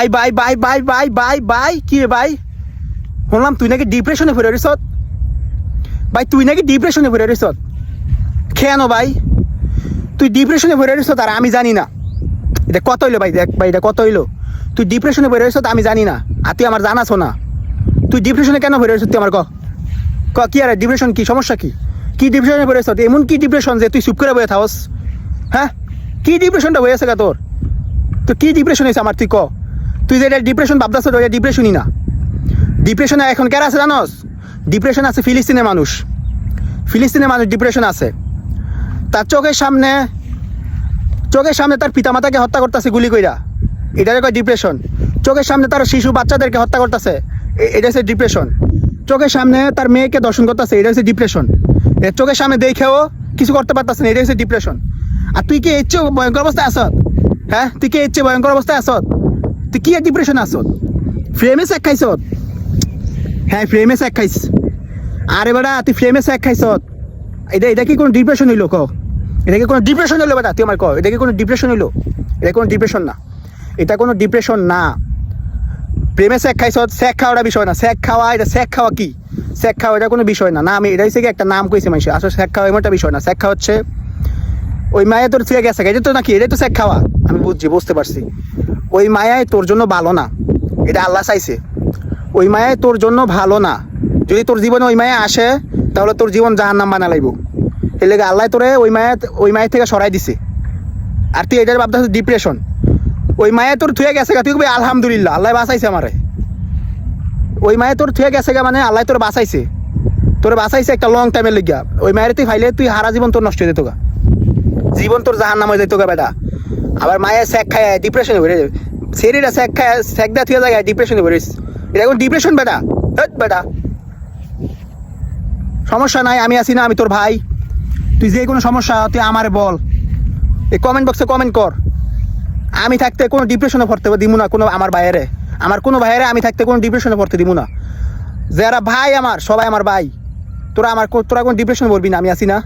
Bye bye bye bye bye bye bye কি রে ভাই, শুনলাম তুই নাকি ডিপ্রেশনে পড়ে রইছত। ভাই তুই নাকি ডিপ্রেশনে পড়ে রইছত কেন ভাই? তুই ডিপ্রেশনে পড়ে রইছত আর আমি জানি না। এটা কত হইলো ভাই? দেখ ভাই এটা কত হইলো? তুই ডিপ্রেশনে পড়ে রইছত আমি জানি না, আর তুই আমার জানাছো না। তুই ডিপ্রেশনে কেন পড়ে রইছত? তুই আমার ক কি আরে ডিপ্রেশন কি সমস্যা কি? কি ডিপ্রেশনে পড়ে রইছত? এমন কি ডিপ্রেশন যে তুই চুপ করে বয়ে থাকস? হ্যাঁ কি ডিপ্রেশনটা হয়ে আছে তোর? তো কি ডিপ্রেশন হয়েছে আমার? তুই ক, তুই যে এটা ডিপ্রেশন ভাবতেছ ওটা ডিপ্রেশনই না। ডিপ্রেশনে এখন কেন আছে জানোস? ডিপ্রেশন আছে ফিলিস্তিনের মানুষ, ফিলিস্তিনের মানুষ ডিপ্রেশন আছে। তার চোখের সামনে তার পিতামাতাকে হত্যা করতেছে গুলি কইরা, এটাকে কয় ডিপ্রেশন। চোখের সামনে তার শিশু বাচ্চাদেরকে হত্যা করতেছে, এটা হচ্ছে ডিপ্রেশন। চোখের সামনে তার মেয়েকে দর্শন করতেছে, এটা হচ্ছে ডিপ্রেশন। চোখের সামনে দেখেও কিছু করতে পারতেছে না, এটা হচ্ছে ডিপ্রেশন। আর তুই কি এর চেয়ে ভয়ঙ্কর অবস্থায় আসত? হ্যাঁ তুই কি এর চেয়ে ভয়ঙ্কর অবস্থায় আসত? তুই কি এক ডিপ্রেশন আসত? ফ্রেমে স্যাক খাইছ? হ্যাঁ ফ্রেমে স্যাক খাইস। আরে বেটা তুই ফ্রেমে স্যাক খাইছ, এটা কি কোনো ডিপ্রেশন হইলো? ক এটা কি কোনো ডিপ্রেশন হইলো বেটা? তুই আমার ক এটা কি কোনো ডিপ্রেশন হইলো? এটা কোনো ডিপ্রেশন না, এটা কোনো ডিপ্রেশন না। প্রেমে স্যাক খাইছ, স্যাক খাওয়াটা বিষয় না। স্যাক খাওয়া, এটা স্যাক খাওয়া কি? স্যাক খাওয়া এটা কোনো বিষয় না। না আমি এটা হচ্ছে কি একটা নাম কইছি মানুষ, আসলে স্যাক খাওয়া এমন একটা বিষয় না। স্যাক খাওয়া হচ্ছে ওই মায়া তোর ছুঁয়ে গেছে, এটা তো নাকি এটাই তো স্যাক খাওয়া। আমি বুঝতে পারছি ওই মায়ায় তোর জন্য ভালো না, এটা আল্লাহ চাইছে। ওই মায়ায় তোর জন্য ভালো না। যদি তোর জীবনে ওই মায়া আসে তাহলে তোর জীবন জাহান্নাম বানা লাইব। এর লেগে আল্লাহ তোরে ওই মায়ের থেকে সরাই দিছে। আর তুই এটার ভাবতে ডিপ্রেশন। ওই মায়া তোর থুয়ে গেছে তুই কবি আলহামদুলিল্লাহ আল্লাহ বাঁচাইছে আমারে। ওই মায়া তোর থুয়ে গেছে মানে আল্লাহ তোর বাঁচাইছে, তোর বাঁচাইছে একটা লং টাইমের লেগিয়া। ওই মায়ের তুই ফাইলে তুই হারা জীবন তোর নষ্ট হয়ে যেত গা, জীবন তোর জাহান্নাম হয়ে যেত গা বেটা। আবার মায়ের স্যাক খায় ডিপ্রেশনে ভরে যাবে, শরীরে স্যাক খায় স্যাক দা থুয়ে যায় ডিপ্রেশনে ভরিস। এটা এখন ডিপ্রেশন বেটা? বেটা সমস্যা নাই, আমি আছি না, আমি তোর ভাই। তুই যে কোনো সমস্যা তুই আমারে বল, এই কমেন্ট বক্সে কমেন্ট কর। আমি থাকতে কোনো ডিপ্রেশনে পড়তে দিব না কোনো আমার ভাইয়েরে, আমার কোনো ভাইয়েরে আমি থাকতে কোনো ডিপ্রেশনে পড়তে দিব না। যারা ভাই আমার সবাই আমার ভাই, তোরা কোনো ডিপ্রেশনে পড়বি না, আমি আছি না।